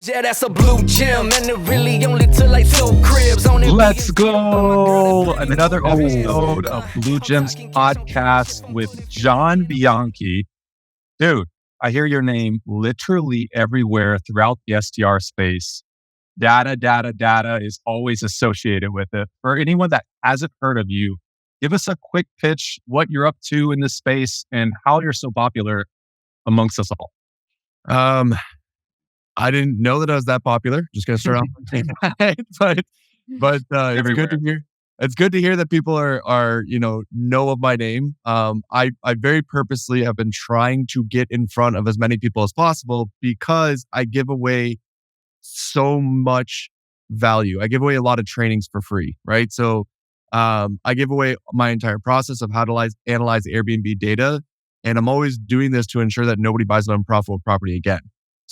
Yeah, that's a blue gem, and it really only took like 2 cribs on it. Let's go! Another episode of Blue Gems podcast with John Bianchi. Dude, I hear your name literally everywhere throughout the STR space. Data is always associated with it. For anyone that hasn't heard of you, give us a quick pitch, what you're up to in this space and how you're so popular amongst us all. I didn't know that I was that popular. Just gonna start off with that. but it's good to hear. It's good to hear that people are know of my name. I very purposely have been trying to get in front of as many people as possible because I give away so much value. I give away a lot of trainings for free, right? So I give away my entire process of how to analyze Airbnb data, and I'm always doing this to ensure that nobody buys an unprofitable property again.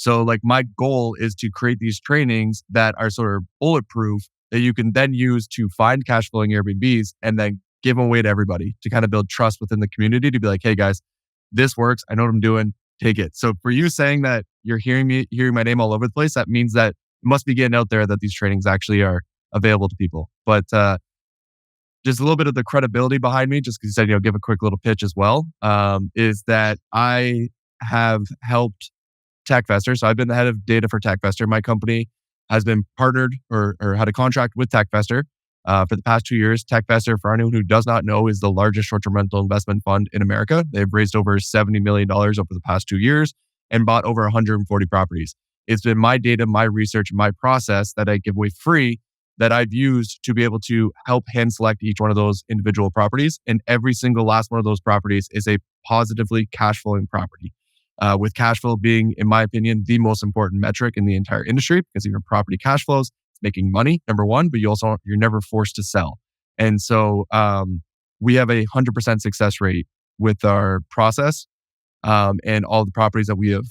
So like my goal is to create these trainings that are sort of bulletproof that you can then use to find cash flowing Airbnbs and then give them away to everybody to kind of build trust within the community to be like, hey guys, this works. I know what I'm doing. Take it. So for you saying that you're hearing my name all over the place, that means that it must be getting out there that these trainings actually are available to people. But just a little bit of the credibility behind me, just because you said, give a quick little pitch as well, is that I have helped Techvestor. So I've been the head of data for Techvestor. My company has been partnered or had a contract with Techvestor for the past 2 years. Techvestor, for anyone who does not know, is the largest short-term rental investment fund in America. They've raised over $70 million over the past 2 years and bought over 140 properties. It's been my data, my research, my process that I give away free that I've used to be able to help hand select each one of those individual properties. And every single last one of those properties is a positively cash flowing property. With cash flow being, in my opinion, the most important metric in the entire industry, because if your property cash flows, it's making money, number one, but you're never forced to sell. And so we have a 100% success rate with our process and all the properties that we have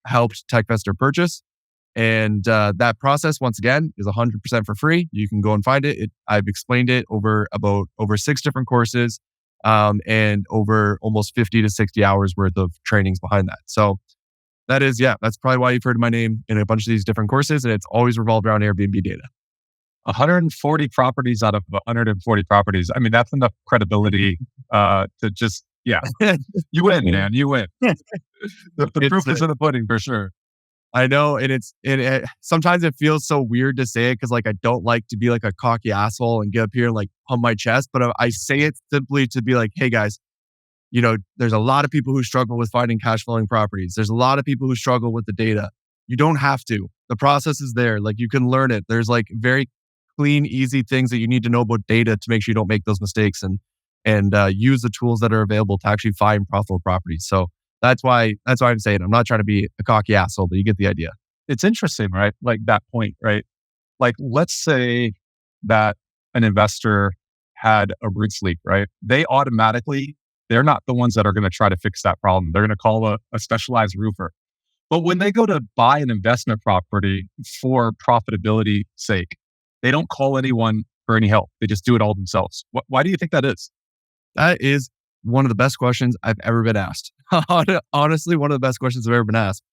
helped Techvestor purchase. And that process, once again, is 100% for free. You can go and find it. I've explained it over 6 different courses. And over almost 50 to 60 hours worth of trainings behind that. So that's probably why you've heard my name in a bunch of these different courses, and it's always revolved around Airbnb data. 140 properties out of 140 properties. I mean, that's enough credibility to just, you win, man, you win. The proof is in the pudding for sure. I know, and sometimes it feels so weird to say it because I don't like to be like a cocky asshole and get up here and pump my chest, but I say it simply to be like, hey guys, there's a lot of people who struggle with finding cash flowing properties. There's a lot of people who struggle with the data. You don't have to. The process is there. You can learn it. There's very clean, easy things that you need to know about data to make sure you don't make those mistakes and use the tools that are available to actually find profitable properties. So that's why I'm saying I'm not trying to be a cocky asshole, but you get the idea. It's interesting, right? That point, right? Let's say that an investor had a roof leak, right? They're not the ones that are going to try to fix that problem. They're going to call a specialized roofer. But when they go to buy an investment property for profitability sake, they don't call anyone for any help. They just do it all themselves. Why do you think that is? That is one of the best questions I've ever been asked. Honestly, one of the best questions I've ever been asked.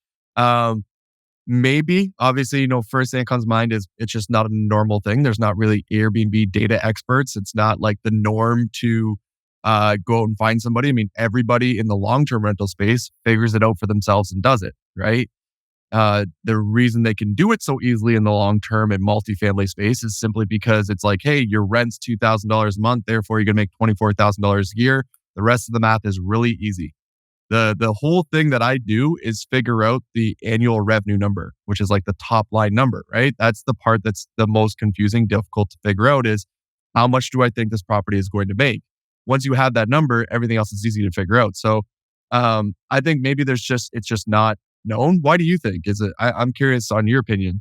Maybe, obviously, first thing that comes to mind is it's just not a normal thing. There's not really Airbnb data experts. It's not the norm to go out and find somebody. I mean, everybody in the long-term rental space figures it out for themselves and does it, right? The reason they can do it so easily in the long-term and multifamily space is simply because it's hey, your rent's $2,000 a month, therefore you're going to make $24,000 a year. The rest of the math is really easy. The whole thing that I do is figure out the annual revenue number, which is the top line number, right? That's the part that's the most confusing, difficult to figure out is how much do I think this property is going to make? Once you have that number, everything else is easy to figure out. So I think maybe it's just not known. Why do you think? I'm curious on your opinion.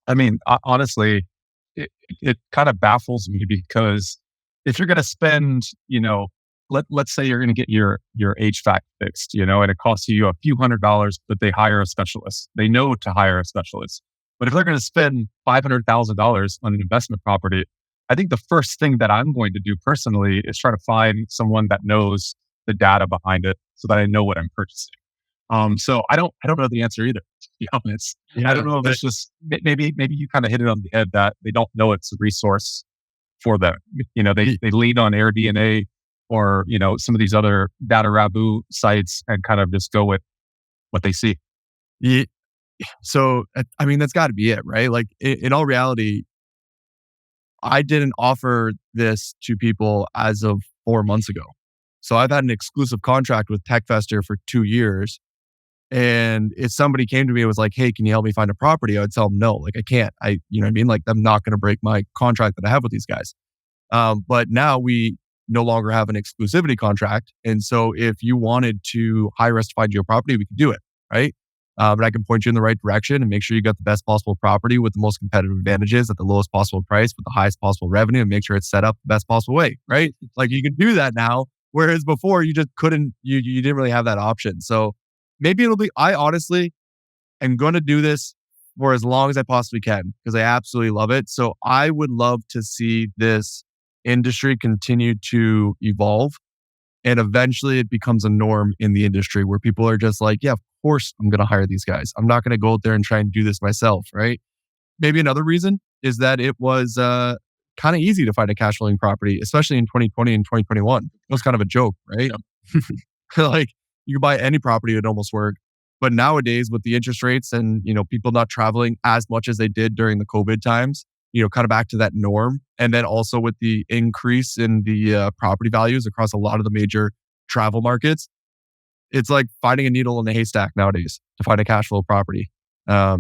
I mean, honestly, it kind of baffles me because if you're going to spend, let's say you're going to get your HVAC fixed, and it costs you a few $100s, but they hire a specialist. They know to hire a specialist. But if they're going to spend $500,000 on an investment property, I think the first thing that I'm going to do personally is try to find someone that knows the data behind it so that I know what I'm purchasing. So I don't know the answer either, to be honest. Yeah, I don't know if it's just maybe you kind of hit it on the head that they don't know it's a resource for them. They lean on Airbnb or some of these other data rabu sites and kind of just go with what they see. yeah. So I mean, that's got to be it, right? Like in all reality, I didn't offer this to people as of 4 months ago. So I've had an exclusive contract with Techvestor for 2 years. And if somebody came to me and was like, "Hey, can you help me find a property?" I would tell them no, like I can't. You know what I mean? Like I'm not going to break my contract that I have with these guys. But now we no longer have an exclusivity contract. And so if you wanted to hire us to find you a property, we could do it, right? But I can point you in the right direction and make sure you got the best possible property with the most competitive advantages at the lowest possible price with the highest possible revenue and make sure it's set up the best possible way, right? Like you can do that now, whereas before you just couldn't, you didn't really have that option. So maybe I honestly am going to do this for as long as I possibly can because I absolutely love it. So I would love to see this industry continue to evolve and eventually it becomes a norm in the industry where people are just like, yeah, of course I'm going to hire these guys. I'm not going to go out there and try and do this myself, right? Maybe another reason is that it was kind of easy to find a cash flowing property, especially in 2020 and 2021. It was kind of a joke, right? Like you could buy any property, it'd almost work. But nowadays with the interest rates and, people not traveling as much as they did during the COVID times, kind of back to that norm. And then also with the increase in the property values across a lot of the major travel markets, it's like finding a needle in a haystack nowadays to find a cash flow property.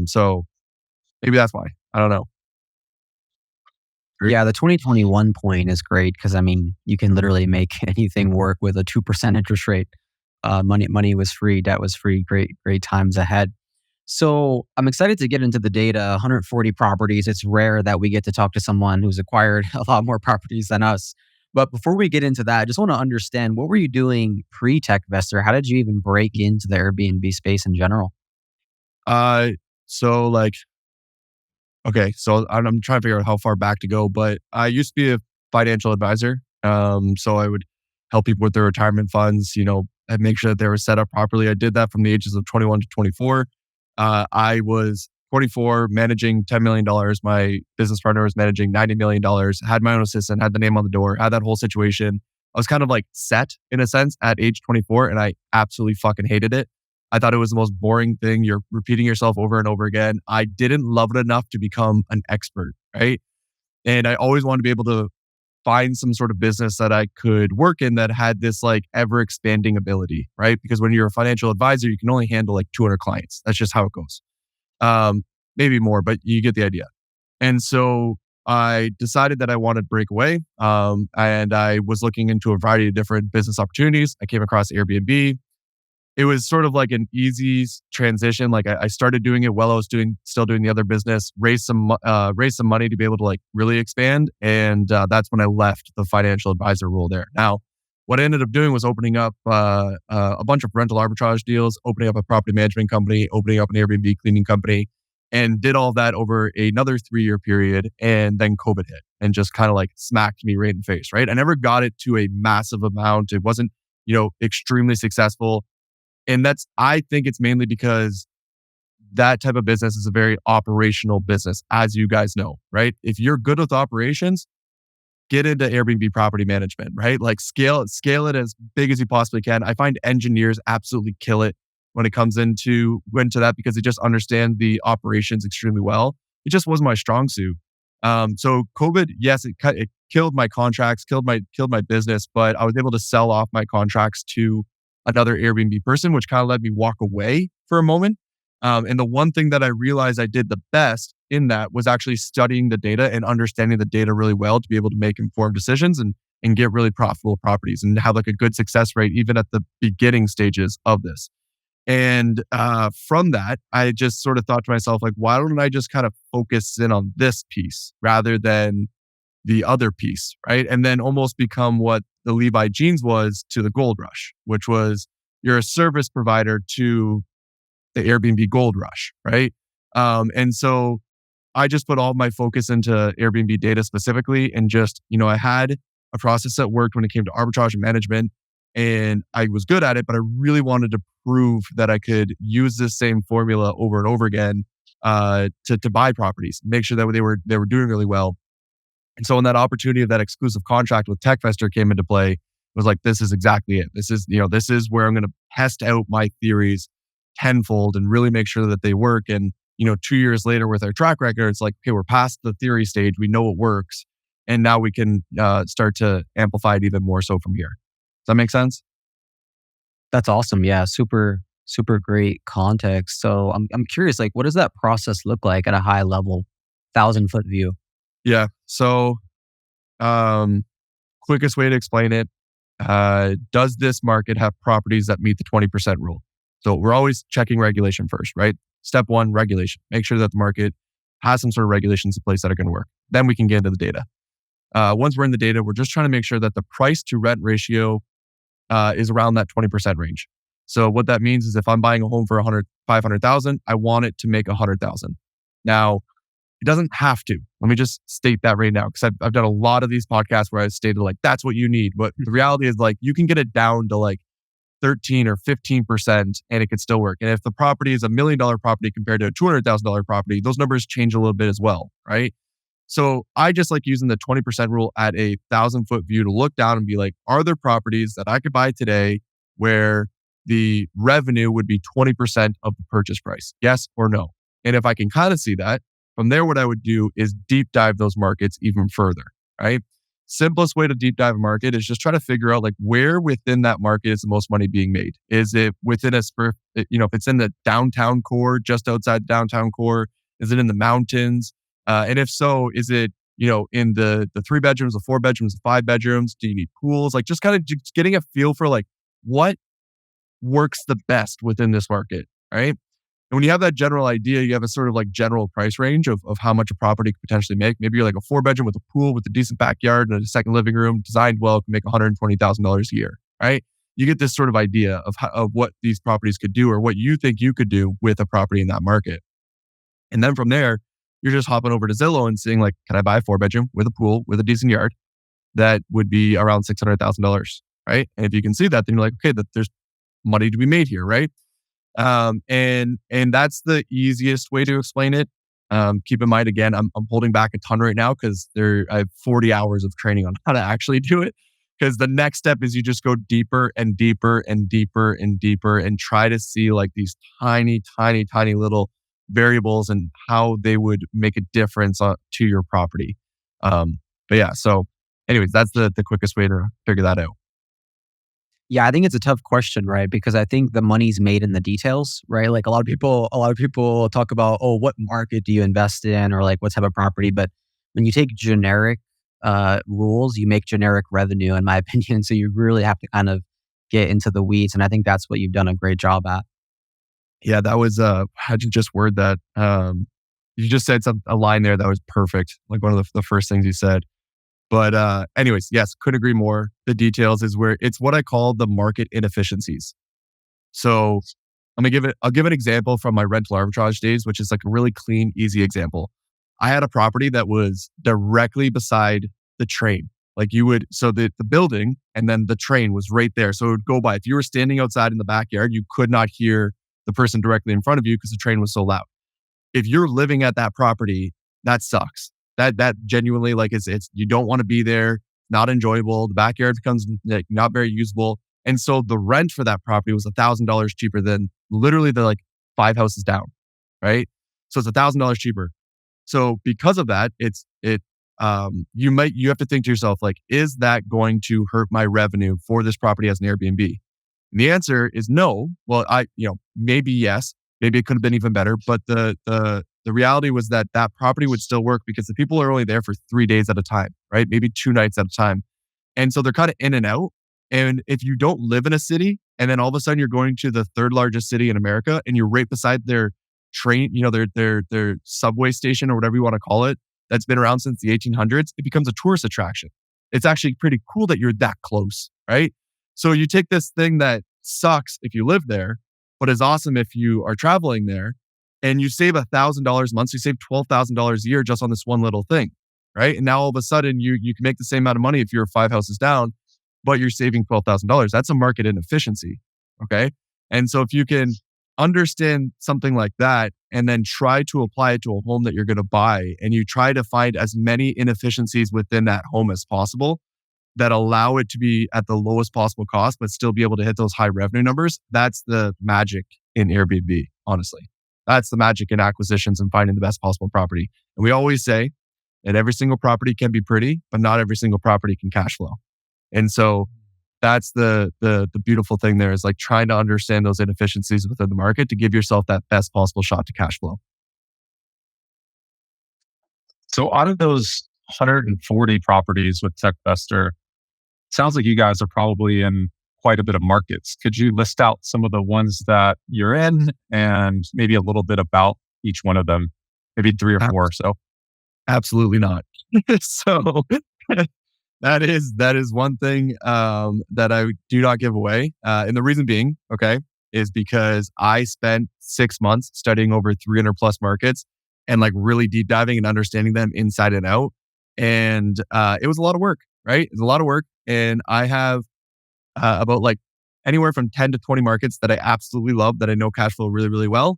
So maybe that's why. I don't know. Yeah, the 2021 point is great because I mean, you can literally make anything work with a 2% interest rate. Money was free, debt was free. Great times ahead. So I'm excited to get into the data. 140 properties. It's rare that we get to talk to someone who's acquired a lot more properties than us. But before we get into that, I just want to understand what were you doing pre-Techvestor? How did you even break into the Airbnb space in general? So like, okay, so I'm trying to figure out how far back to go, but I used to be a financial advisor. So I would help people with their retirement funds, and make sure that they were set up properly. I did that from the ages of 21 to 24. I was 24, managing $10 million. My business partner was managing $90 million, had my own assistant, had the name on the door, had that whole situation. I was kind of like set in a sense at age 24 and I absolutely fucking hated it. I thought it was the most boring thing. You're repeating yourself over and over again. I didn't love it enough to become an expert, right? And I always wanted to be able to find some sort of business that I could work in that had this like ever expanding ability, right? Because when you're a financial advisor, you can only handle like 200 clients. That's just how it goes. Maybe more, but you get the idea. And so I decided that I wanted to break away. And I was looking into a variety of different business opportunities. I came across Airbnb. It was sort of like an easy transition. Like I started doing it while I was still doing the other business, raised some money to be able to like really expand. And that's when I left the financial advisor role there. Now, what I ended up doing was opening up a bunch of rental arbitrage deals, opening up a property management company, opening up an Airbnb cleaning company, and did all that over another 3-year period. And then COVID hit and just kind of like smacked me right in the face, right? I never got it to a massive amount. It wasn't, extremely successful. And I think it's mainly because that type of business is a very operational business, as you guys know, right? If you're good with operations, get into Airbnb property management, right? Like scale it as big as you possibly can. I find engineers absolutely kill it when it comes into that because they just understand the operations extremely well. It just wasn't my strong suit. So COVID, yes, it killed my contracts, killed my business, but I was able to sell off my contracts to another Airbnb person, which kind of let me walk away for a moment. And the one thing that I realized I did the best in that was actually studying the data and understanding the data really well to be able to make informed decisions and get really profitable properties and have like a good success rate even at the beginning stages of this. And from that, I just sort of thought to myself, like, why don't I just kind of focus in on this piece rather than the other piece, right? And then almost become what the Levi Jeans was to the Gold Rush, which was you're a service provider to the Airbnb Gold Rush, right? And so I just put all of my focus into Airbnb data specifically and just, I had a process that worked when it came to arbitrage and management. and I was good at it, but I really wanted to prove that I could use this same formula over and over again to buy properties, make sure that they were doing really well. And so when that opportunity of that exclusive contract with Techvestor came into play, it was like, this is exactly it. This is where I'm going to test out my theories tenfold and really make sure that they work. And 2 years later with our track record, it's like, okay, we're past the theory stage. We know it works. And now we can start to amplify it even more so from here. Does that make sense? That's awesome. Yeah, super, super great context. So I'm curious, like, what does that process look like at a high level, 1,000-foot view? Yeah. So, quickest way to explain it, does this market have properties that meet the 20% rule? So we're always checking regulation first, right? Step one, regulation. Make sure that the market has some sort of regulations in place that are going to work. Then we can get into the data. Once we're in the data, we're just trying to make sure that the price to rent ratio is around that 20% range. So what that means is if I'm buying a home for 500,000, I want it to make 100,000. Now, it doesn't have to. Let me just state that right now, because I've done a lot of these podcasts where I've stated like, that's what you need. But the reality is like, you can get it down to like 13 or 15% and it could still work. And if the property is $1 million property compared to a $200,000 property, those numbers change a little bit as well, right? So I just like using the 20% rule at a 1,000-foot view to look down and be like, are there properties that I could buy today where the revenue would be 20% of the purchase price? Yes or no? And if I can kind of see that, from there, what I would do is deep dive those markets even further, right? Simplest way to deep dive a market is just try to figure out like where within that market is the most money being made. Is it within if it's in the downtown core, just outside downtown core? Is it in the mountains? And if so, is it, in the 3 bedrooms, the 4 bedrooms, the 5 bedrooms? Do you need pools? Like just kind of just getting a feel for like what works the best within this market, right? And when you have that general idea, you have a sort of like general price range of how much a property could potentially make. Maybe you're like a 4-bedroom with a pool with a decent backyard and a second living room, designed well, can make $120,000 a year, right? You get this sort of idea of what these properties could do or what you think you could do with a property in that market. And then from there, you're just hopping over to Zillow and seeing like, can I buy a 4-bedroom with a pool with a decent yard that would be around $600,000, right? And if you can see that, then you're like, okay, that there's money to be made here, right? And that's the easiest way to explain it. Keep in mind, again, I'm holding back a ton right now because I have 40 hours of training on how to actually do it. Because the next step is you just go deeper and deeper and deeper and deeper and try to see like these tiny, tiny, tiny little variables and how they would make a difference to your property. But yeah, so anyways, that's the quickest way to figure that out. Yeah, I think it's a tough question, right? Because I think the money's made in the details, right? Like a lot of people talk about, oh, what market do you invest in, or like what type of property? But when you take generic rules, you make generic revenue, in my opinion. So you really have to kind of get into the weeds, and I think that's what you've done a great job at. Yeah, that was how'd you just word that? You just said a line there that was perfect, like one of the first things you said. But anyways, yes, couldn't agree more. The details is where it's what I call the market inefficiencies. So I'll give an example from my rental arbitrage days, which is like a really clean, easy example. I had a property that was directly beside the train. Like so the building and then the train was right there. So it would go by. If you were standing outside in the backyard, you could not hear the person directly in front of you because the train was so loud. If you're living at that property, that sucks. That genuinely, like, it's you don't want to be there, not enjoyable. The backyard becomes like not very usable. And so the rent for that property was $1,000 cheaper than literally the like 5 houses down, right? So it's $1,000 cheaper. So because of that, you have to think to yourself, like, is that going to hurt my revenue for this property as an Airbnb? And the answer is no. Well, maybe yes, maybe it could have been even better, but the reality was that property would still work because the people are only there for 3 days at a time, right? Maybe 2 nights at a time. And so they're kind of in and out. And if you don't live in a city and then all of a sudden you're going to the 3rd largest city in America and you're right beside their train, their subway station or whatever you want to call it, that's been around since the 1800s, it becomes a tourist attraction. It's actually pretty cool that you're that close, right? So you take this thing that sucks if you live there, but is awesome if you are traveling there, and you save $1,000 a month. So you save $12,000 a year just on this one little thing, right? And now all of a sudden you can make the same amount of money if you're 5 houses down. but you're saving $12,000. That's a market inefficiency. Okay. And so if you can understand something like that and then try to apply it to a home that you're going to buy, and you try to find as many inefficiencies within that home as possible that allow it to be at the lowest possible cost, but still be able to hit those high revenue numbers, that's the magic in Airbnb, honestly. That's the magic in acquisitions and finding the best possible property. And we always say that every single property can be pretty, but not every single property can cash flow. And so that's the beautiful thing there, is like trying to understand those inefficiencies within the market to give yourself that best possible shot to cash flow. So out of those 140 properties with Techvestor, sounds like you guys are probably in quite a bit of markets. Could you list out some of the ones that you're in and maybe a little bit about each one of them? Maybe 3 or 4 or so. Absolutely not. So that is one thing that I do not give away. And the reason being, okay, is because I spent 6 months studying over 300 plus markets and like really deep diving and understanding them inside and out. And it was a lot of work, right? It's a lot of work. And I have about like anywhere from 10 to 20 markets that I absolutely love, that I know cash flow really, really well.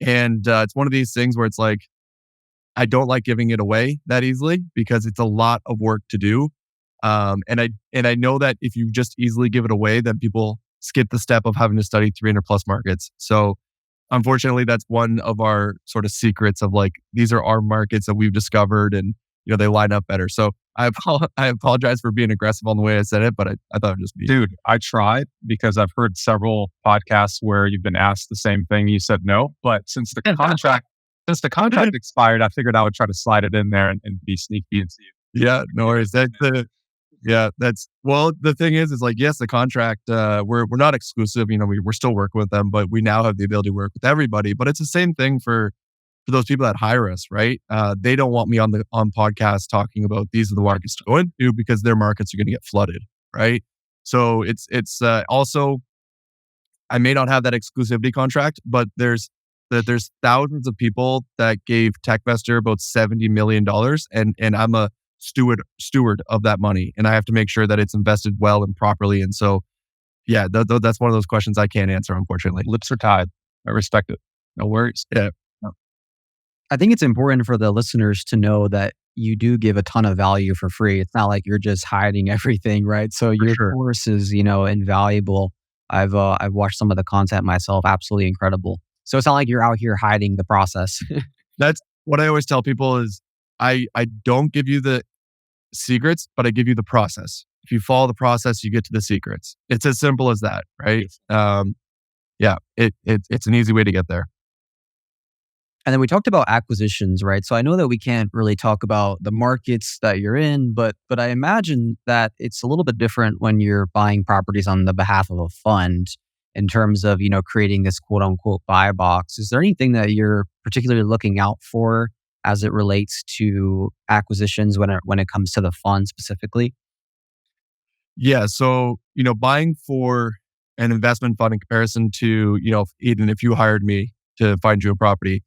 And it's one of these things where it's like, I don't like giving it away that easily because it's a lot of work to do. And I know that if you just easily give it away, then people skip the step of having to study 300 plus markets. So unfortunately, that's one of our sort of secrets of like, these are our markets that we've discovered, and they line up better. So I apologize for being aggressive on the way I said it, but I thought it would just be. Dude, I tried because I've heard several podcasts where you've been asked the same thing. You said no, but since the contract expired, I figured I would try to slide it in there and be sneaky and see. Yeah, no worries. The thing is like, yes, the contract, we're not exclusive. We're still working with them, but we now have the ability to work with everybody. But it's the same thing for those people that hire us, right? They don't want me on podcasts talking about these are the markets to go into because their markets are going to get flooded, right? So it's also, I may not have that exclusivity contract, but there's thousands of people that gave Techvestor about $70 million, and I'm a steward of that money, and I have to make sure that it's invested well and properly. And so, yeah, that's one of those questions I can't answer, unfortunately. Lips are tied. I respect it. No worries. Yeah. I think it's important for the listeners to know that you do give a ton of value for free. It's not like you're just hiding everything, right? So your course is, invaluable. I've watched some of the content myself, absolutely incredible. So it's not like you're out here hiding the process. That's what I always tell people is I don't give you the secrets, but I give you the process. If you follow the process, you get to the secrets. It's as simple as that, right? It's an easy way to get there. And then we talked about acquisitions, right? So I know that we can't really talk about the markets that you're in, but I imagine that it's a little bit different when you're buying properties on the behalf of a fund in terms of, creating this quote unquote buy box. Is there anything that you're particularly looking out for as it relates to acquisitions when it comes to the fund specifically? Yeah. So, buying for an investment fund in comparison to, Eden, if you hired me to find you a property,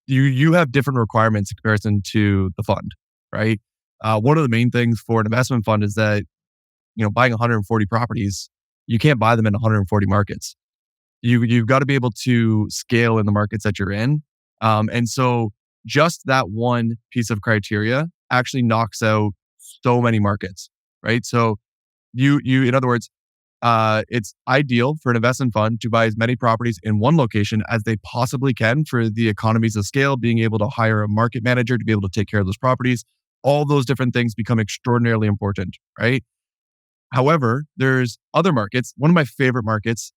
you have different requirements in comparison to the fund, right? One of the main things for an investment fund is that, buying 140 properties, you can't buy them in 140 markets. You've got to be able to scale in the markets that you're in. And so just that one piece of criteria actually knocks out so many markets, right? So you in other words, it's ideal for an investment fund to buy as many properties in one location as they possibly can for the economies of scale, being able to hire a market manager to be able to take care of those properties. All those different things become extraordinarily important, right? However, there's other markets. One of my favorite markets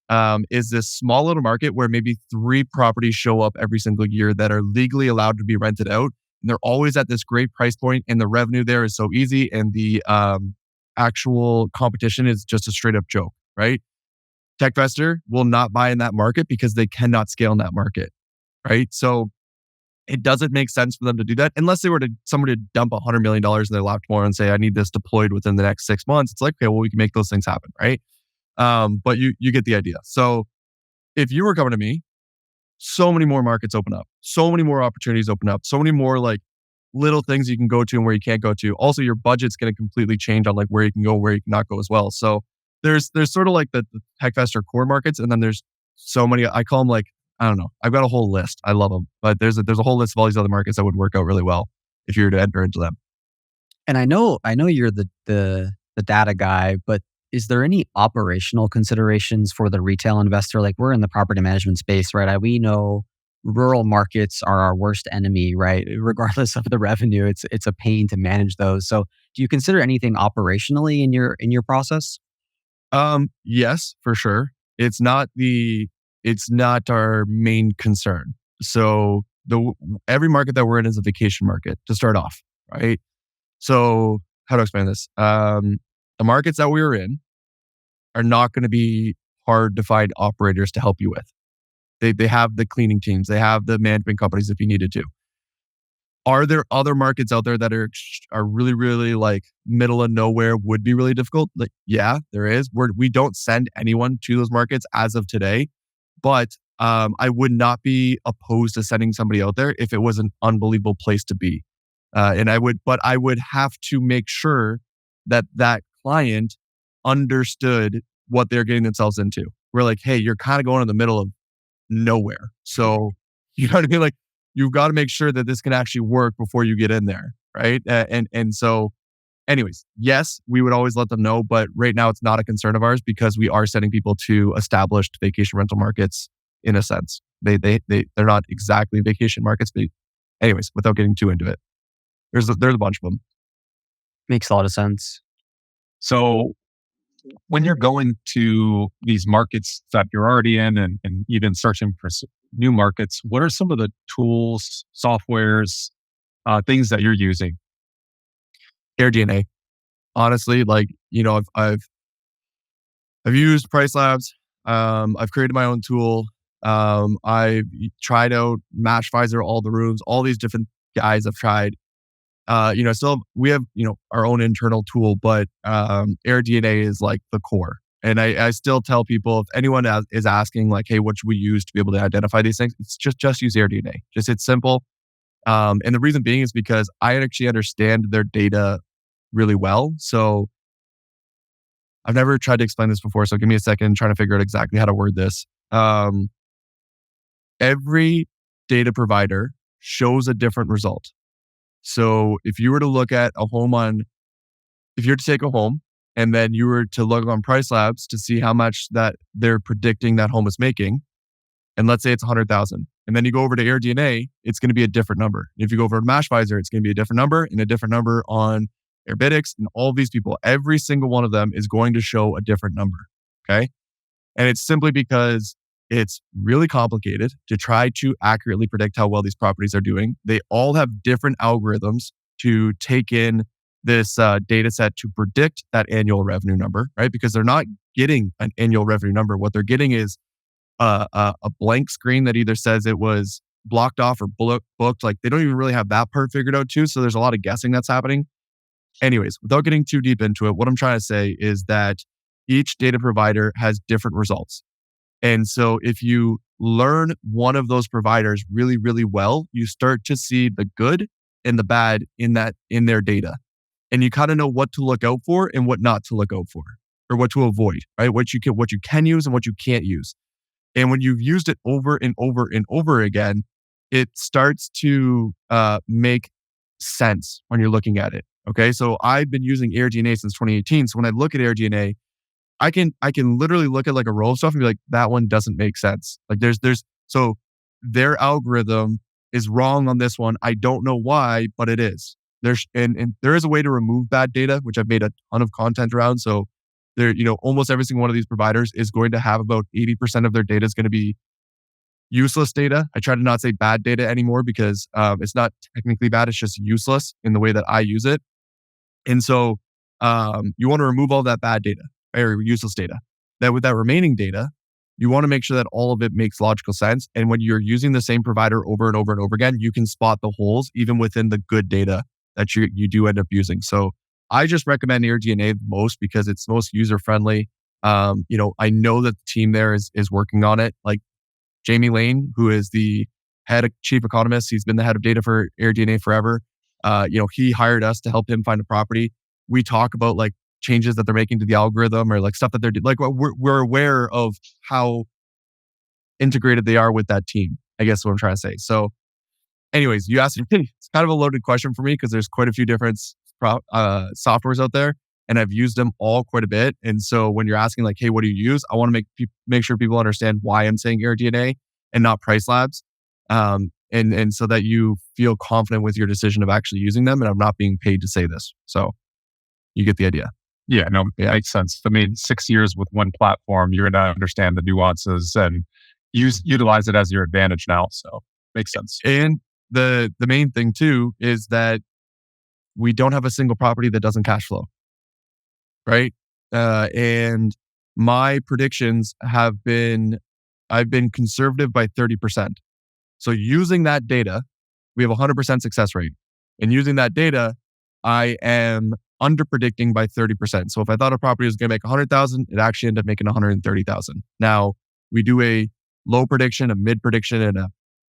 is this small little market where maybe 3 properties show up every single year that are legally allowed to be rented out. And they're always at this great price point, and the revenue there is so easy, and the actual competition is just a straight up joke, right? Techvestor will not buy in that market because they cannot scale in that market, right? So it doesn't make sense for them to do that unless they were somebody to dump $100 million in their lap tomorrow and say, I need this deployed within the next 6 months. It's like, okay, well, we can make those things happen, right? But you get the idea. So if you were coming to me, so many more markets open up, so many more opportunities open up, so many more like little things you can go to and where you can't go to. Also, your budget's going to completely change on like where you can go, where you cannot go as well. So there's sort of like the Techvestor core markets, and then there's so many. I call them like, I don't know. I've got a whole list. I love them, but there's a whole list of all these other markets that would work out really well if you were to enter into them. And I know you're the data guy, but is there any operational considerations for the retail investor? Like we're in the property management space, right? We know rural markets are our worst enemy, right? Regardless of the revenue, it's a pain to manage those. So do you consider anything operationally in your process? Yes, for sure. It's not our main concern. So every market that we're in is a vacation market to start off, right? So how to explain this? The markets that we're in are not going to be hard to find operators to help you with. They have the cleaning teams, they have the management companies if you needed to. Are there other markets out there that are really, really like middle of nowhere, would be really difficult? Like, yeah, there is. We don't send anyone to those markets as of today, but I would not be opposed to sending somebody out there if it was an unbelievable place to be. I would have to make sure that client understood what they're getting themselves into. We're like, hey, you're kind of going in the middle of nowhere. So, you know what I mean? Like, you've got to make sure that this can actually work before you get in there, right? So, anyways, yes, we would always let them know, but right now it's not a concern of ours because we are sending people to established vacation rental markets in a sense. They're not exactly vacation markets, but anyways, without getting too into it, there's a bunch of them. Makes a lot of sense. So when you're going to these markets that you're already in and even searching for new markets, what are some of the tools, softwares, things that you're using? AirDNA. Honestly, like, you know, I've used Pricelabs. I've created my own tool. I've tried out Matchvisor, all the rooms, all these different guys I've tried. We have, our own internal tool, but AirDNA is like the core. And I still tell people, if anyone is asking like, hey, what should we use to be able to identify these things? It's just use AirDNA. It's simple. And the reason being is because I actually understand their data really well. So I've never tried to explain this before. So give me a second trying to figure out exactly how to word this. Every data provider shows a different result. So if you were to look at if you were to take a home and then you were to look on Pricelabs to see how much that they're predicting that home is making, and let's say it's 100,000, and then you go over to AirDNA, it's going to be a different number. If you go over to Matchvisor, it's going to be a different number and a different number on Airbnb and all of these people. Every single one of them is going to show a different number. Okay. And it's simply because it's really complicated to try to accurately predict how well these properties are doing. They all have different algorithms to take in this data set to predict that annual revenue number, right? Because they're not getting an annual revenue number. What they're getting is a blank screen that either says it was blocked off or booked. Like they don't even really have that part figured out too. So there's a lot of guessing that's happening. Anyways, without getting too deep into it, what I'm trying to say is that each data provider has different results. And so if you learn one of those providers really, really well, you start to see the good and the bad in their data. And you kind of know what to look out for and what not to look out for, or what to avoid, right? What you can use and what you can't use. And when you've used it over and over and over again, it starts to make sense when you're looking at it. Okay. So I've been using AirDNA since 2018. So when I look at AirDNA, I can literally look at like a row of stuff and be like, that one doesn't make sense. Like so their algorithm is wrong on this one. I don't know why, but it is. And there is a way to remove bad data, which I've made a ton of content around. So there, almost every single one of these providers is going to have about 80% of their data is going to be useless data. I try to not say bad data anymore because it's not technically bad. It's just useless in the way that I use it. And so you want to remove all that bad data or useless data. That with that remaining data, you want to make sure that all of it makes logical sense. And when you're using the same provider over and over and over again, you can spot the holes even within the good data that you do end up using. So I just recommend AirDNA the most because it's most user friendly. I know that the team there is working on it. Like Jamie Lane, who is the chief economist, he's been the head of data for AirDNA forever. He hired us to help him find a property. We talk about like changes that they're making to the algorithm or like stuff that they're doing. Like we're aware of how integrated they are with that team, I guess is what I'm trying to say. So anyways, you asked me, it's kind of a loaded question for me because there's quite a few different softwares out there and I've used them all quite a bit. And so when you're asking like, hey, what do you use? I want to make sure people understand why I'm saying AirDNA and not Pricelabs. And so that you feel confident with your decision of actually using them. And I'm not being paid to say this. So you get the idea. Yeah, no, it makes sense. I mean, 6 years with one platform, you're going to understand the nuances and utilize it as your advantage now. So makes sense. And the main thing too is that we don't have a single property that doesn't cash flow, right? And my predictions I've been conservative by 30%. So using that data, we have a 100% success rate. And using that data, I am under predicting by 30%. So if I thought a property was going to make 100,000, it actually ended up making 130,000. Now we do a low prediction, a mid prediction, and a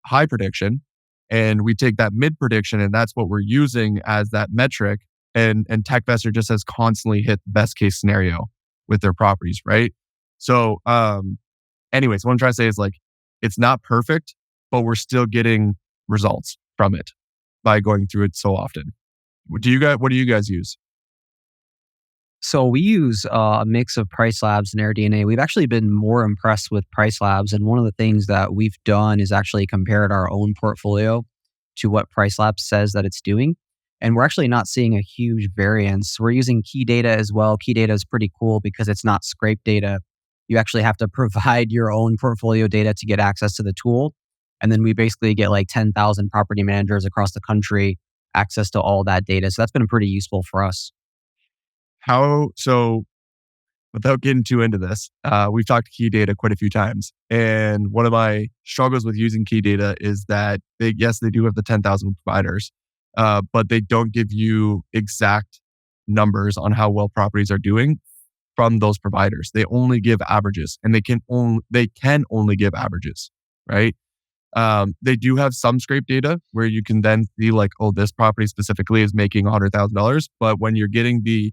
high prediction. And we take that mid prediction and that's what we're using as that metric. And Techvestor just has constantly hit best case scenario with their properties, right? So anyways, what I'm trying to say is like, it's not perfect, but we're still getting results from it by going through it so often. What do you guys use? So we use a mix of Pricelabs and AirDNA. We've actually been more impressed with Pricelabs. And one of the things that we've done is actually compared our own portfolio to what Pricelabs says that it's doing. And we're actually not seeing a huge variance. We're using KeyData as well. KeyData is pretty cool because it's not scrape data. You actually have to provide your own portfolio data to get access to the tool. And then we basically get like 10,000 property managers across the country access to all that data. So that's been pretty useful for us. So without getting too into this, we've talked KeyData quite a few times. And one of my struggles with using KeyData is that they do have the 10,000 providers, but they don't give you exact numbers on how well properties are doing from those providers. They only give averages and they can only give averages, right? They do have some scrape data where you can then see like, oh, this property specifically is making $100,000. But when you're getting the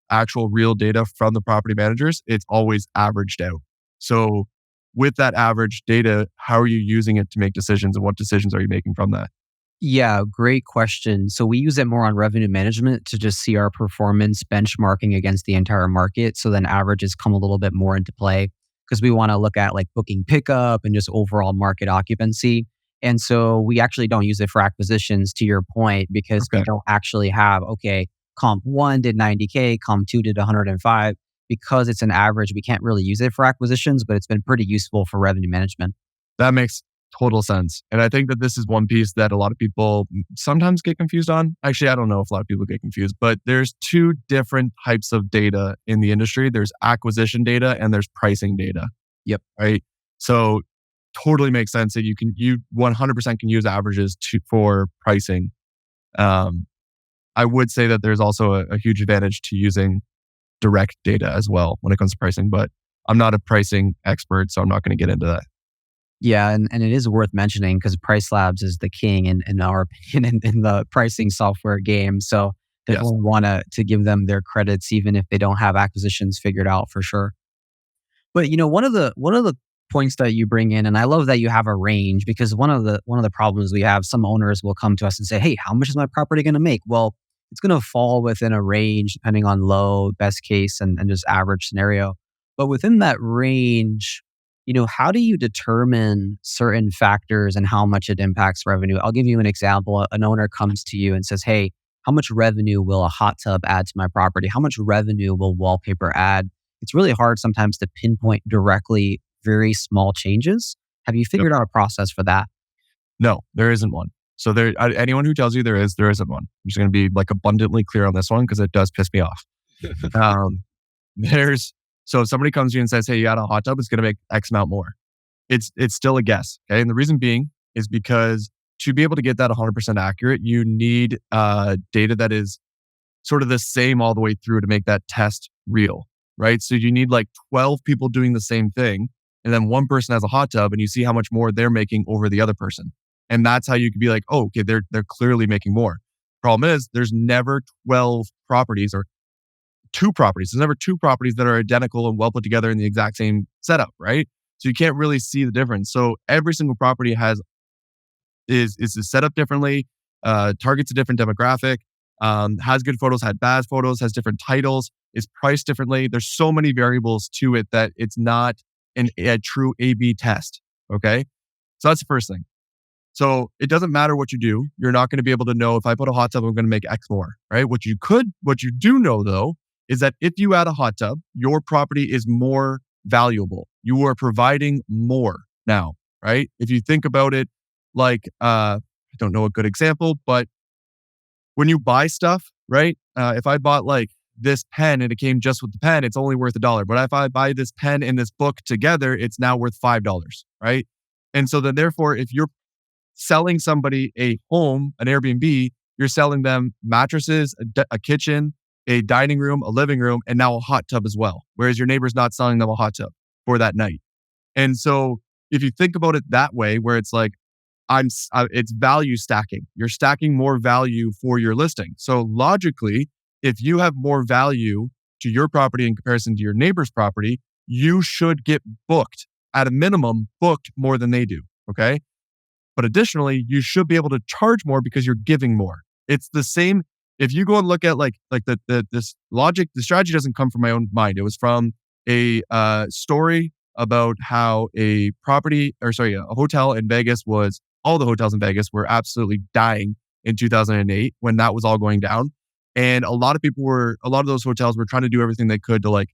actual real data from the property managers, it's always averaged out. So with that average data, how are you using it to make decisions and what decisions are you making from that? Yeah, great question. So we use it more on revenue management to just see our performance benchmarking against the entire market. So then averages come a little bit more into play because we want to look at like booking pickup and just overall market occupancy. And so we actually don't use it for acquisitions, to your point, because we don't actually have, comp 1 did 90K, comp 2 did 105. Because it's an average, we can't really use it for acquisitions, but it's been pretty useful for revenue management. That makes total sense. And I think that this is one piece that a lot of people sometimes get confused on. Actually, I don't know if a lot of people get confused, but there's two different types of data in the industry. There's acquisition data and there's pricing data. Yep. Right. So totally makes sense that you 100% can use averages for pricing. I would say that there's also a huge advantage to using direct data as well when it comes to pricing, but I'm not a pricing expert, so I'm not going to get into that. Yeah, and it is worth mentioning because Pricelabs is the king in our opinion in the pricing software game. So definitely want to give them their credits, even if they don't have acquisitions figured out for sure. But one of the points that you bring in, and I love that you have a range, because one of the problems we have, some owners will come to us and say, "Hey, how much is my property going to make?" Well, it's going to fall within a range depending on low, best case, and just average scenario. But within that range, how do you determine certain factors and how much it impacts revenue? I'll give you an example. An owner comes to you and says, "Hey, how much revenue will a hot tub add to my property? How much revenue will wallpaper add?" It's really hard sometimes to pinpoint directly very small changes. Have you figured out a process for that? No, there isn't one. So anyone who tells you there isn't one. I'm just going to be like abundantly clear on this one because it does piss me off. So if somebody comes to you and says, "Hey, you got a hot tub, it's going to make X amount more." It's still a guess. Okay. And the reason being is because to be able to get that 100% accurate, you need data that is sort of the same all the way through to make that test real, right? So you need like 12 people doing the same thing. And then one person has a hot tub and you see how much more they're making over the other person. And that's how you could be like, "Oh, okay, they're clearly making more." Problem is, there's never 12 properties or 2 properties. There's never 2 properties that are identical and well put together in the exact same setup, right? So you can't really see the difference. So every single property is set up differently, targets a different demographic, has good photos, had bad photos, has different titles, is priced differently. There's so many variables to it that it's not a true A/B test. Okay, so that's the first thing. So it doesn't matter what you do. You're not going to be able to know if I put a hot tub, I'm going to make X more, right? What you do know though, is that if you add a hot tub, your property is more valuable. You are providing more now, right? If you think about it, like, I don't know a good example, but when you buy stuff, right? If I bought like this pen and it came just with the pen, it's only worth $1. But if I buy this pen and this book together, it's now worth $5, right? And so then therefore, if you're selling somebody a home, an Airbnb, you're selling them mattresses, a kitchen, a dining room, a living room, and now a hot tub as well. Whereas your neighbor's not selling them a hot tub for that night. And so if you think about it that way, where it's like, it's value stacking. You're stacking more value for your listing. So logically, if you have more value to your property in comparison to your neighbor's property, you should get booked at a minimum, booked more than they do. Okay. But additionally, you should be able to charge more because you're giving more. It's the same. If you go and look at this logic, the strategy doesn't come from my own mind. It was from a story about how a hotel in Vegas all the hotels in Vegas were absolutely dying in 2008 when that was all going down. And a lot of those hotels were trying to do everything they could to like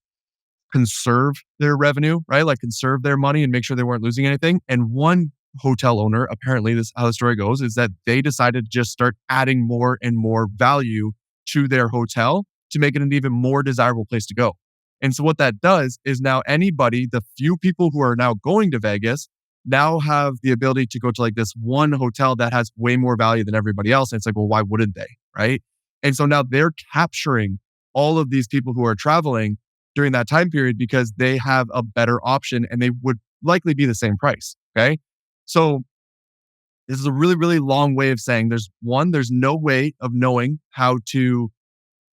conserve their revenue, right? Like conserve their money and make sure they weren't losing anything. And one hotel owner, apparently this is how the story goes, is that they decided to just start adding more and more value to their hotel to make it an even more desirable place to go. And so what that does is now the few people who are now going to Vegas now have the ability to go to like this one hotel that has way more value than everybody else. And it's like, well, why wouldn't they? Right. And so now they're capturing all of these people who are traveling during that time period because they have a better option and they would likely be the same price. Okay. So this is a really, really long way of saying there's no way of knowing how to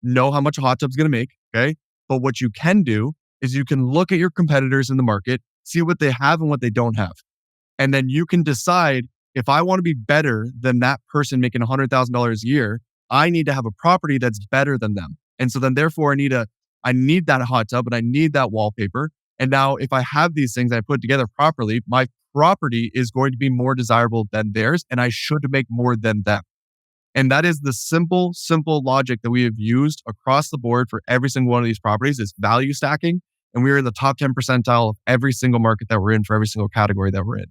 know how much a hot tub's going to make. Okay. But what you can do is you can look at your competitors in the market, see what they have and what they don't have. And then you can decide, if I want to be better than that person making $100,000 a year, I need to have a property that's better than them. And so then therefore I need that hot tub and I need that wallpaper. And now if I have these things I put together properly, my property is going to be more desirable than theirs and I should make more than them. And that is the simple logic that we have used across the board for every single one of these properties is value stacking. And we're in the top 10 percentile of every single market that we're in for every single category that we're in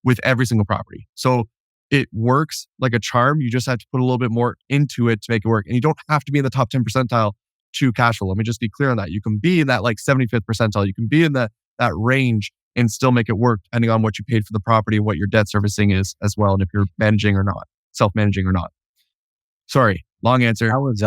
with every single property. So it works like a charm. You just have to put a little bit more into it to make it work. And you don't have to be in the top 10 percentile to cash flow. Let me just be clear on that. You can be in that like 75th percentile. You can be in that range and still make it work depending on what you paid for the property and what your debt servicing is as well. And if you're managing or not, self-managing or not. Sorry, long answer. That was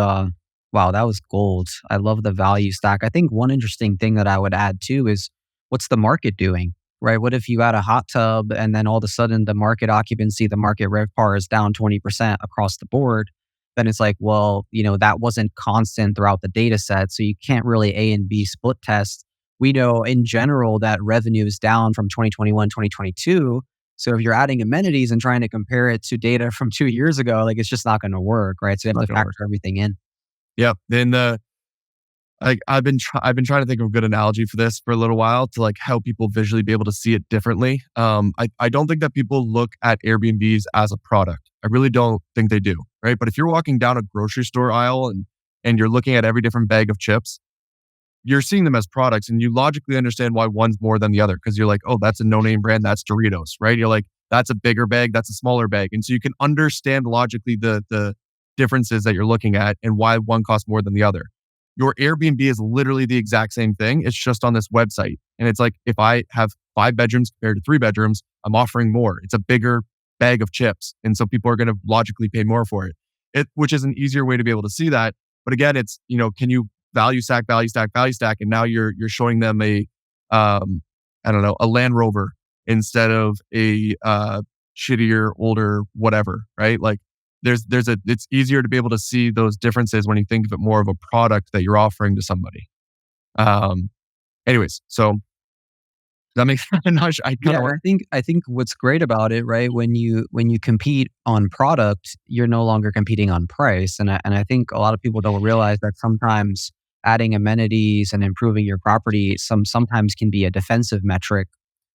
wow, that was gold. I love the value stack. I think one interesting thing that I would add too is what's the market doing, right? What if you add a hot tub and then all of a sudden the market occupancy, the market RevPAR is down 20% across the board? Then it's like, well, that wasn't constant throughout the data set. So you can't really A and B split test. We know in general that revenue is down from 2021, 2022. So if you're adding amenities and trying to compare it to data from 2 years ago, like it's just not going to work, right? So you have to factor everything in. Yeah. Then I've been trying to think of a good analogy for this for a little while to like help people visually be able to see it differently. I don't think that people look at Airbnbs as a product. I really don't think they do, right? But if you're walking down a grocery store aisle and you're looking at every different bag of chips, you're seeing them as products and you logically understand why one's more than the other because you're like, oh, that's a no-name brand, that's Doritos, right? You're like, that's a bigger bag, that's a smaller bag. And so you can understand logically the differences that you're looking at and why one costs more than the other. Your Airbnb is literally the exact same thing. It's just on this website. And it's like, if I have 5 bedrooms compared to 3 bedrooms, I'm offering more. It's a bigger bag of chips. And so people are going to logically pay more for it, which is an easier way to be able to see that. But again, it's, can you value stack, and now you're showing them a Land Rover instead of a shittier, older, whatever, right? Like it's easier to be able to see those differences when you think of it more of a product that you're offering to somebody. Anyways, so that makes I'm not sure, I think what's great about it, right? When you compete on product, you're no longer competing on price, and I think a lot of people don't realize that sometimes adding amenities and improving your property sometimes can be a defensive metric,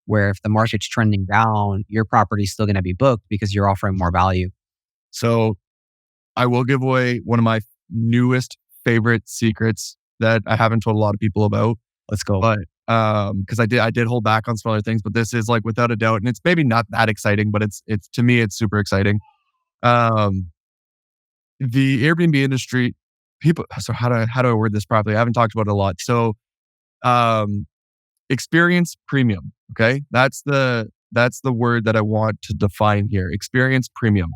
where if the market's trending down, your property's still going to be booked because you're offering more value. So I will give away one of my newest favorite secrets that I haven't told a lot of people about. Let's go. But because I did hold back on some other things, but this is like without a doubt, and it's maybe not that exciting, but it's to me it's super exciting. The Airbnb industry, people. So how do I word this properly? I haven't talked about it a lot. So, experience premium. Okay, that's the word that I want to define here. Experience premium.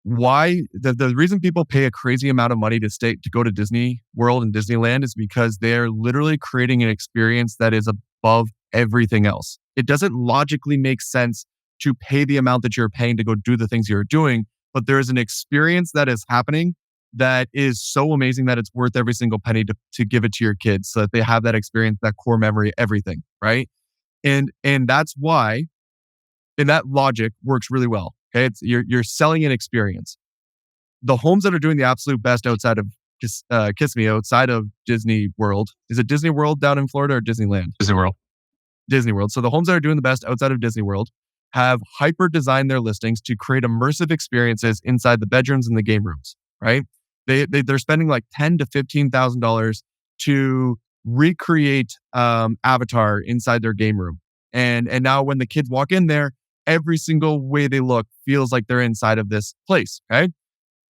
Why the reason people pay a crazy amount of money to go to Disney World and Disneyland is because they're literally creating an experience that is above everything else. It doesn't logically make sense to pay the amount that you're paying to go do the things you're doing, but there is an experience that is happening that is so amazing that it's worth every single penny to give it to your kids so that they have that experience, that core memory, everything, right? And that's why, and that logic works really well. Okay, you're selling an experience. The homes that are doing the absolute best outside of outside of Disney World, is it Disney World down in Florida or Disneyland? Disney World. Disney World. So the homes that are doing the best outside of Disney World have hyper designed their listings to create immersive experiences inside the bedrooms and the game rooms. Right? They're spending like $10,000 to $15,000 to recreate Avatar inside their game room, and now when the kids walk in there, every single way they look feels like they're inside of this place, okay?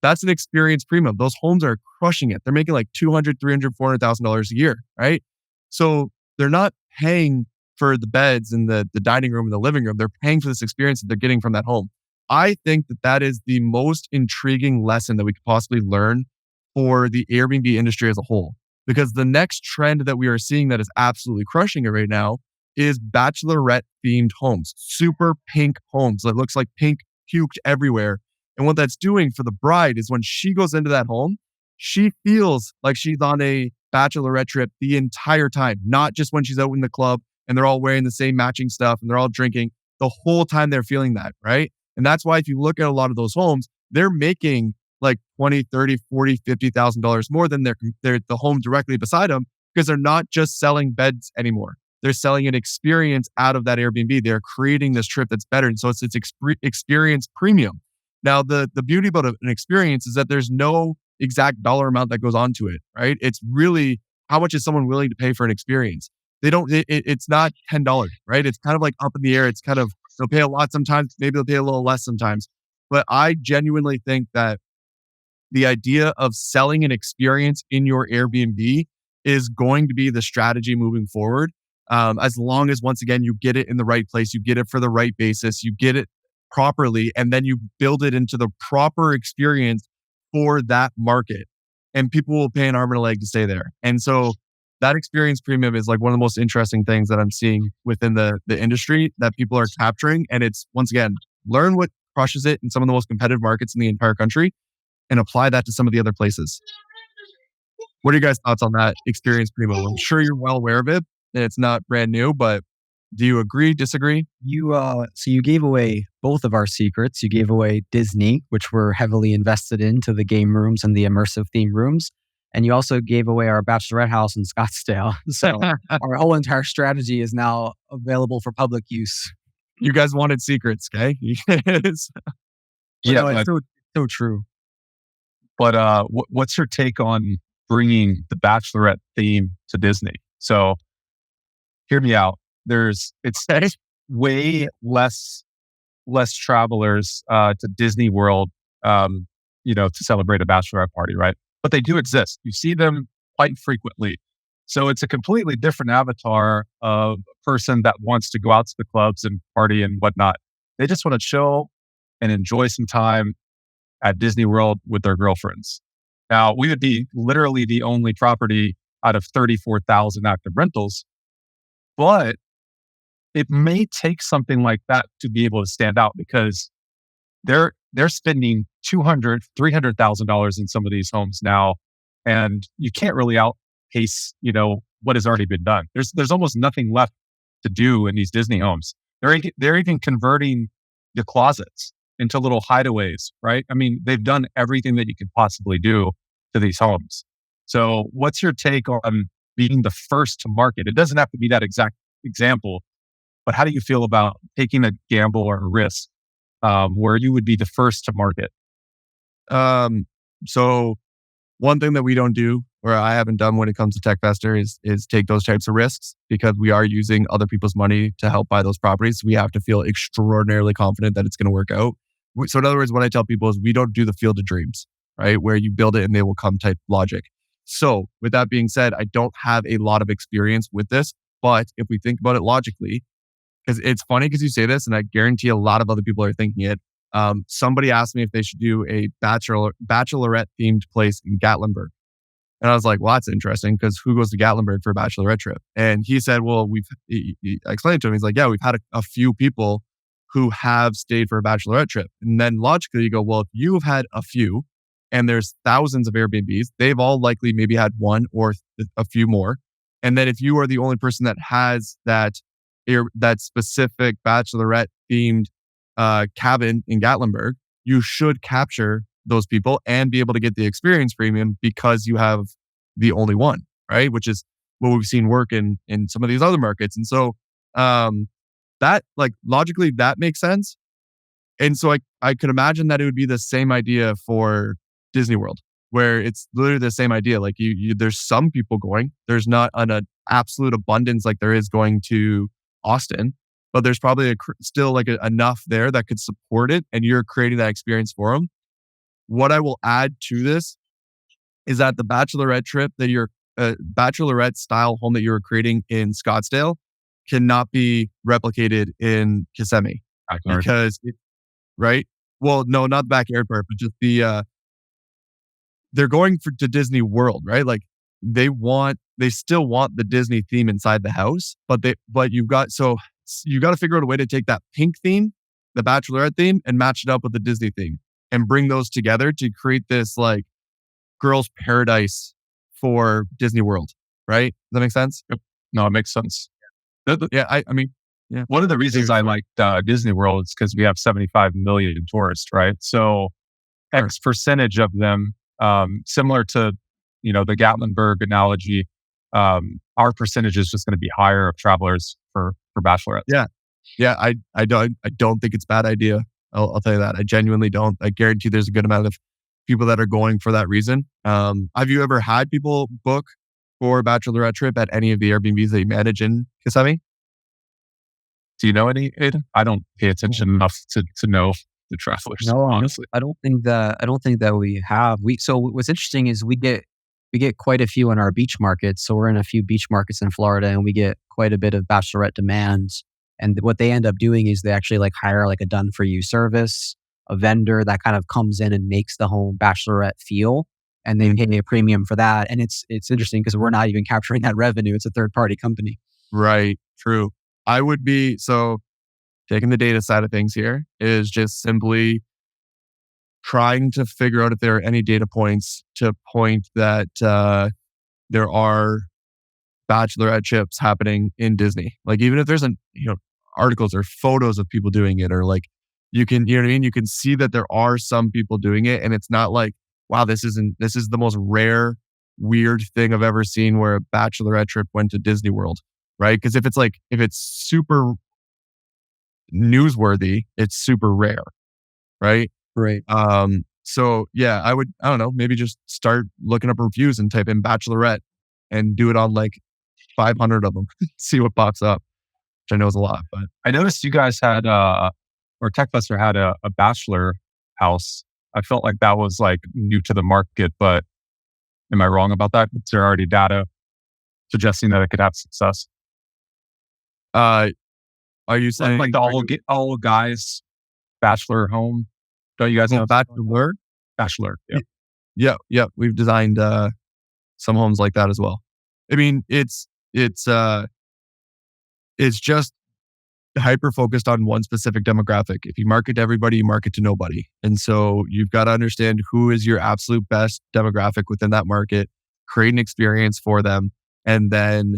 That's an experience premium. Those homes are crushing it. They're making like $200,000, $300,000, $400,000 a year, right? So they're not paying for the beds and the dining room and the living room. They're paying for this experience that they're getting from that home. I think that is the most intriguing lesson that we could possibly learn for the Airbnb industry as a whole. Because the next trend that we are seeing that is absolutely crushing it right now is Bachelorette themed homes, super pink homes that looks like pink puked everywhere. And what that's doing for the bride is when she goes into that home, she feels like she's on a Bachelorette trip the entire time, not just when she's out in the club and they're all wearing the same matching stuff and they're all drinking. The whole time they're feeling that, right? And that's why if you look at a lot of those homes, they're making like $20,000, $30,000, $40,000, $50,000 more than the home directly beside them, because they're not just selling beds anymore. They're selling an experience out of that Airbnb. They're creating this trip that's better. And so it's experience premium. Now, the beauty about an experience is that there's no exact dollar amount that goes onto it, right? It's really how much is someone willing to pay for an experience. It's not $10, right? It's kind of like up in the air. It's kind of, they'll pay a lot sometimes, maybe they'll pay a little less sometimes. But I genuinely think that the idea of selling an experience in your Airbnb is going to be the strategy moving forward. As long as, once again, you get it in the right place, you get it for the right basis, you get it properly, and then you build it into the proper experience for that market. And people will pay an arm and a leg to stay there. And so that experience premium is like one of the most interesting things that I'm seeing within the industry that people are capturing. And it's, once again, learn what crushes it in some of the most competitive markets in the entire country and apply that to some of the other places. What are your guys' thoughts on that experience premium? I'm sure you're well aware of it and it's not brand new, but do you agree, disagree? So you gave away both of our secrets. You gave away Disney, which we're heavily invested into the game rooms and the immersive theme rooms. And you also gave away our Bachelorette house in Scottsdale. So our whole entire strategy is now available for public use. You guys wanted secrets, okay? It's so true. But what's your take on bringing the Bachelorette theme to Disney? So hear me out. It's way less travelers to Disney World, to celebrate a Bachelorette party, right? But they do exist. You see them quite frequently. So it's a completely different avatar of a person that wants to go out to the clubs and party and whatnot. They just want to chill and enjoy some time at Disney World with their girlfriends. Now, we would be literally the only property out of 34,000 active rentals, but it may take something like that to be able to stand out, because they're spending $300,000 in some of these homes now, and you can't really outpace, what has already been done. There's almost nothing left to do in these Disney homes. They're even converting the closets into little hideaways, right? I mean, they've done everything that you could possibly do to these homes. So what's your take on being the first to market? It doesn't have to be that exact example, but how do you feel about taking a gamble or a risk where you would be the first to market? So one thing that we don't do, or I haven't done when it comes to Techvestor, is take those types of risks, because we are using other people's money to help buy those properties. We have to feel extraordinarily confident that it's going to work out. So in other words, what I tell people is we don't do the field of dreams, right? Where you build it and they will come type logic. So with that being said, I don't have a lot of experience with this, but if we think about it logically, because it's funny because you say this, and I guarantee a lot of other people are thinking it. Somebody asked me if they should do a Bachelorette themed place in Gatlinburg. And I was like, well, that's interesting, because who goes to Gatlinburg for a Bachelorette trip? And he said, well, I explained to him, he's like, yeah, we've had a few people who have stayed for a Bachelorette trip. And then logically you go, well, if you have had a few and there's thousands of Airbnbs, they've all likely maybe had one or a few more. And then if you are the only person that has that specific Bachelorette themed cabin in Gatlinburg, you should capture those people and be able to get the experience premium because you have the only one, right? Which is what we've seen work in some of these other markets. And so that, like, logically that makes sense. And so I could imagine that it would be the same idea for Disney World, where it's literally the same idea. Like there's some people going, there's not an absolute abundance like there is going to Austin, but there's probably still enough there that could support it, and you're creating that experience for them. What I will add to this is that the Bachelorette trip that Bachelorette style home that you're creating in Scottsdale cannot be replicated in Kissimmee because right? Well, no, not the backyard part, but just they're going to Disney World, right? Like they still want the Disney theme inside the house, but you got to figure out a way to take that pink theme, the Bachelorette theme, and match it up with the Disney theme and bring those together to create this like girls' paradise for Disney World, right? Does that make sense? Yep. No, it makes sense. Yeah, I mean, yeah. One of the reasons I like Disney World is because we have 75 million tourists, right? So X percentage of them, similar to, the Gatlinburg analogy, our percentage is just going to be higher of travelers for Bachelorette. Yeah. I don't think it's a bad idea. I'll tell you that. I genuinely don't. I guarantee there's a good amount of people that are going for that reason. Have you ever had people book for a Bachelorette trip at any of the Airbnbs that you manage in Kissimmee? Do you know any, Aiden? I don't pay attention enough to know the travelers. No, honestly, I don't think that we have. So what's interesting is we get quite a few in our beach markets. So we're in a few beach markets in Florida, and we get quite a bit of Bachelorette demand. And what they end up doing is they actually hire a done for you service, a vendor that kind of comes in and makes the home Bachelorette feel, and they pay a premium for that. And it's interesting because we're not even capturing that revenue. It's a third party company. Right. True. I would be, so taking the data side of things here is just simply trying to figure out if there are any data points to point that there are Bachelorette trips happening in Disney. Like even if there's articles or photos of people doing it, or you can, you know what I mean? You can see that there are some people doing it, and it's not like, wow, this is the most rare, weird thing I've ever seen where a Bachelorette trip went to Disney World, right? Because if it's super newsworthy, it's super rare, right? Right. So yeah, I don't know, maybe just start looking up reviews and type in Bachelorette and do it on 500 of them, see what pops up, which I know is a lot. But I noticed you guys had, or Techvestor had a Bachelor house. I felt like that was new to the market, but am I wrong about that? Is there already data suggesting that it could have success? Are you saying the all guys Bachelor home? Don't you guys have Bachelor? Bachelor, yeah. Yeah. We've designed some homes like that as well. I mean, it's just hyper focused on one specific demographic. If you market to everybody, you market to nobody. And so you've got to understand who is your absolute best demographic within that market, create an experience for them, and then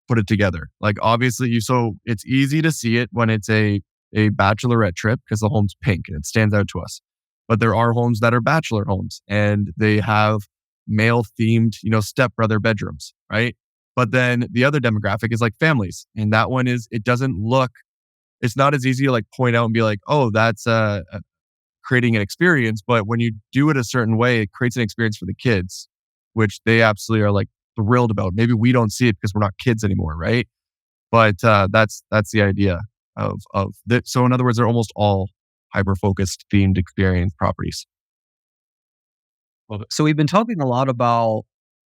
put it together. Like obviously so it's easy to see it when it's a bachelorette trip because the home's pink and it stands out to us. But there are homes that are bachelor homes and they have male themed, stepbrother bedrooms, right? But then the other demographic is like families. And that one is, it's not as easy to like point out and be like, oh, that's creating an experience. But when you do it a certain way, it creates an experience for the kids, which they absolutely are like thrilled about. Maybe we don't see it because we're not kids anymore, right? But that's the idea of that. So in other words, they're almost all hyper-focused themed experience properties. So we've been talking a lot about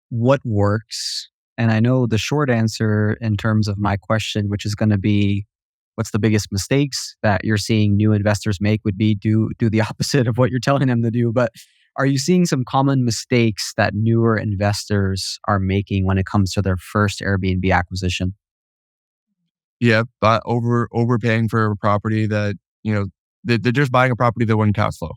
what works. And I know the short answer in terms of my question, which is going to be, what's the biggest mistakes that you're seeing new investors make, would be do the opposite of what you're telling them to do. But are you seeing some common mistakes that newer investors are making when it comes to their first Airbnb acquisition? Yeah, but overpaying for a property that, they're just buying a property that wouldn't cash flow.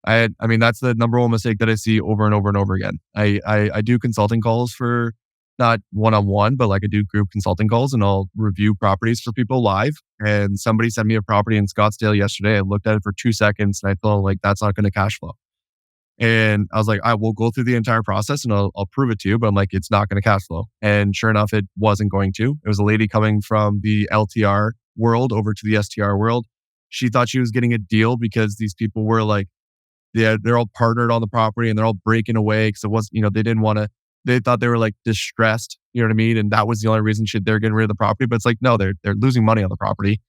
I mean, that's the number one mistake that I see over and over and over again. I do consulting calls for, not one-on-one, but like I do group consulting calls and I'll review properties for people live. And somebody sent me a property in Scottsdale yesterday. I looked at it for 2 seconds and I thought like, that's not going to cash flow. And I was like, I will go through the entire process and I'll prove it to you. But I'm like, it's not going to cash flow. And sure enough, it wasn't going to. It was a lady coming from the LTR world over to the STR world. She thought she was getting a deal because these people were like, they're all partnered on the property and they're all breaking away because it was, they didn't want to, they thought they were like distressed, you know what I mean? And that was the only reason they're getting rid of the property. But it's like, no, they're losing money on the property.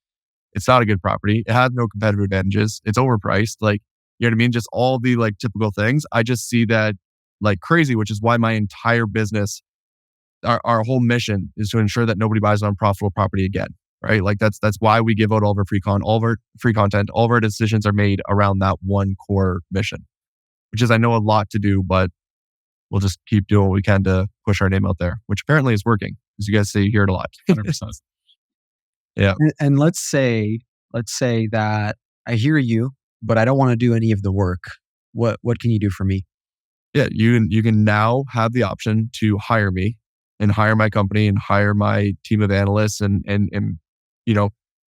It's not a good property. It has no competitive advantages. It's overpriced. Like, you know what I mean? Just all the like typical things. I just see that like crazy, which is why my entire business, our whole mission is to ensure that nobody buys an unprofitable property again, right? Like that's why we give out all of our all of our free content. All of our decisions are made around that one core mission, which is, I know, a lot to do, but we'll just keep doing what we can to push our name out there, which apparently is working, as you guys say, you hear it a lot. 100%. Yeah. And let's say that I hear you, but I don't want to do any of the work. What can you do for me? Yeah, you can now have the option to hire me and hire my company and hire my team of analysts and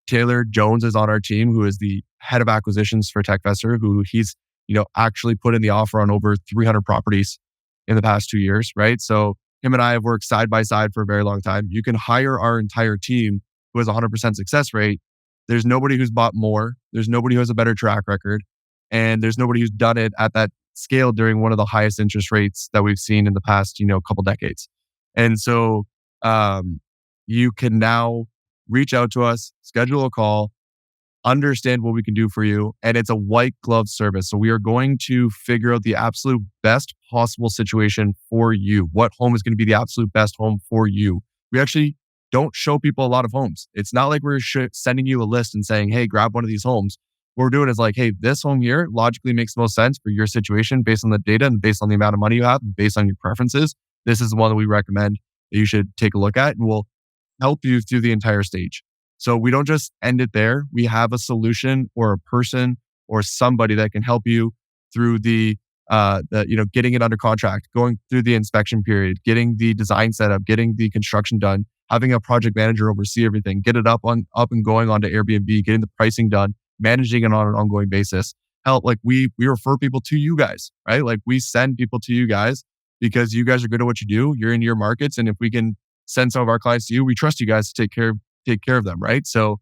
Taylor Jones is on our team, who is the head of acquisitions for Techvestor, who he's actually put in the offer on over 300 properties in the past 2 years, right? So him and I have worked side by side for a very long time. You can hire our entire team who has a 100% success rate. There's nobody who's bought more. There's nobody who has a better track record. And there's nobody who's done it at that scale during one of the highest interest rates that we've seen in the past, couple decades. And so you can now reach out to us, schedule a call, understand what we can do for you. And it's a white glove service. So we are going to figure out the absolute best possible situation for you. What home is going to be the absolute best home for you? We actually don't show people a lot of homes. It's not like we're sending you a list and saying, hey, grab one of these homes. What we're doing is like, hey, this home here logically makes the most sense for your situation based on the data and based on the amount of money you have, and based on your preferences. This is the one that we recommend that you should take a look at, and we'll help you through the entire stage. So we don't just end it there. We have a solution or a person or somebody that can help you through the getting it under contract, going through the inspection period, getting the design set up, getting the construction done, having a project manager oversee everything, get it up and going onto Airbnb, getting the pricing done, managing it on an ongoing basis. Help, like we refer people to you guys, right? Like we send people to you guys because you guys are good at what you do. You're in your markets, and if we can send some of our clients to you, we trust you guys to take care of them, right? So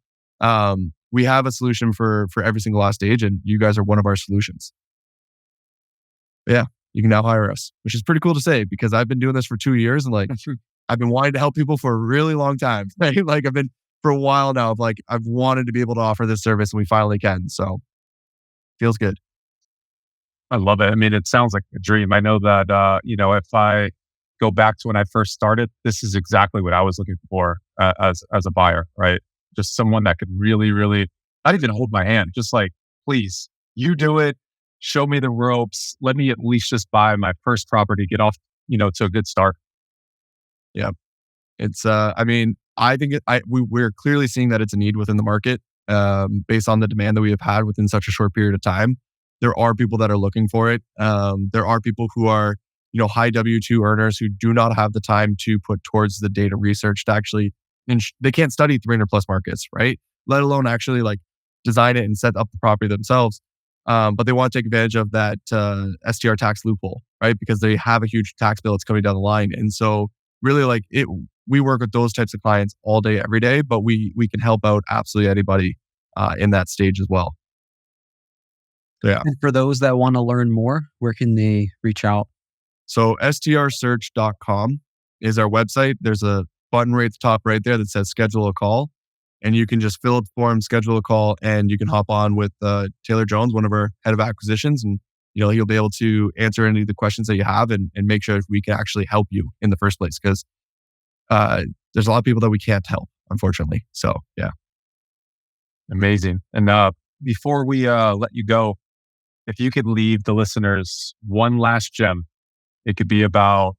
we have a solution for every single last stage, and you guys are one of our solutions. But yeah, you can now hire us, which is pretty cool to say because I've been doing this for 2 years, and like I've been wanting to help people for a really long time, right? Like I've been for a while now. I've wanted to be able to offer this service, and we finally can. So feels good. I love it. I mean, it sounds like a dream. I know that if I go back to when I first started, this is exactly what I was looking for as a buyer, right? Just someone that could really, really not even hold my hand. Just like, please, you do it. Show me the ropes. Let me at least just buy my first property, get off, to a good start. Yeah. It's, I mean, I think we're clearly seeing that it's a need within the market based on the demand that we have had within such a short period of time. There are people that are looking for it. There are people who are, high W-2 earners who do not have the time to put towards the data research to actually, they can't study 300 plus markets, right? Let alone actually like design it and set up the property themselves. But they want to take advantage of that STR tax loophole, right? Because they have a huge tax bill that's coming down the line. And so really like we work with those types of clients all day, every day, but we can help out absolutely anybody in that stage as well. Yeah. And for those that want to learn more, where can they reach out? So strsearch.com is our website. There's a button right at the top right there that says schedule a call. And you can just fill out the form, schedule a call, and you can hop on with Taylor Jones, one of our head of acquisitions. And he'll be able to answer any of the questions that you have and make sure if we can actually help you in the first place. Because there's a lot of people that we can't help, unfortunately. So, yeah. Amazing. And before we let you go, if you could leave the listeners one last gem, it could be about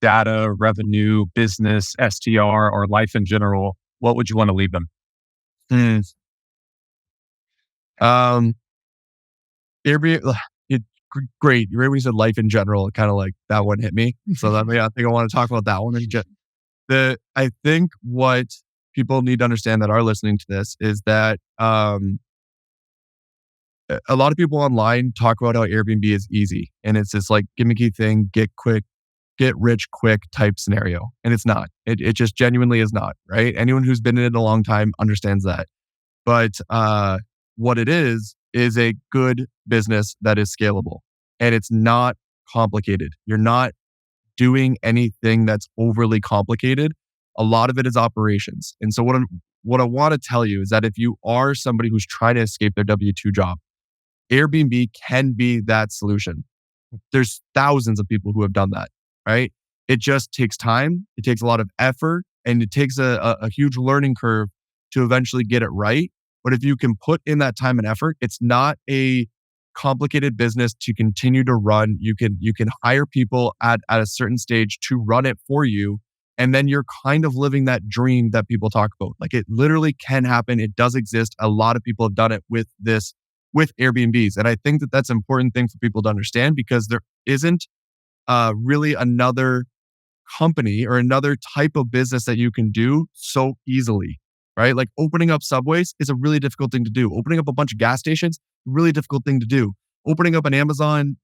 data, revenue, business, STR, or life in general. What would you want to leave them? Airbnb, great. You remember when you said life in general, kind of like that one hit me. So I think I want to talk about that one. I think what people need to understand that are listening to this is that a lot of people online talk about how Airbnb is easy and it's this like gimmicky thing, get rich quick type scenario. And it's not. It just genuinely is not, right? Anyone who's been in it a long time understands that. But what it is a good business that is scalable. And it's not complicated. You're not doing anything that's overly complicated. A lot of it is operations. And so what I want to tell you is that if you are somebody who's trying to escape their W-2 job, Airbnb can be that solution. There's thousands of people who have done that, right? It just takes time. It takes a lot of effort and it takes a huge learning curve to eventually get it right. But if you can put in that time and effort, it's not a complicated business to continue to run. You can hire people at a certain stage to run it for you. And then you're kind of living that dream that people talk about. Like it literally can happen. It does exist. A lot of people have done it with Airbnbs. And I think that that's an important thing for people to understand because there isn't really another company or another type of business that you can do so easily, right? Like opening up Subways is a really difficult thing to do. Opening up a bunch of gas stations, really difficult thing to do. Opening up an Amazon,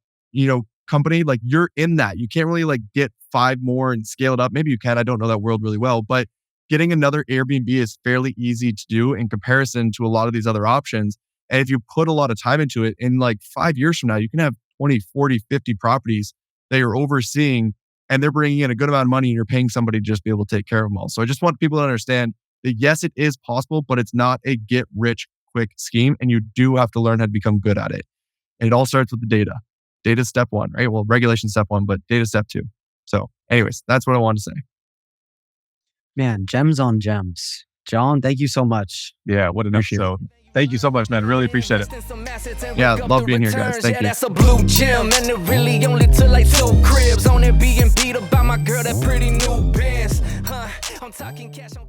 company, like you're in that. You can't really like get 5 more and scale it up. Maybe you can. I don't know that world really well, but getting another Airbnb is fairly easy to do in comparison to a lot of these other options. And if you put a lot of time into it, in like 5 years from now, you can have 20, 40, 50 properties that you're overseeing and they're bringing in a good amount of money and you're paying somebody to just be able to take care of them all. So I just want people to understand that yes, it is possible, but it's not a get rich quick scheme and you do have to learn how to become good at it. And it all starts with the data. Data step 1, right? Well, regulation step 1, but data step 2. So anyways, that's what I wanted to say. Man, gems on gems. John, thank you so much. Yeah, what an episode. Thank you so much, man. Really appreciate it. Yeah, love being here, guys. Thank you. That's a blue gem, and it really only took like 2 cribs on Airbnb to buy my girl that pretty new Benz. I'm talking cash on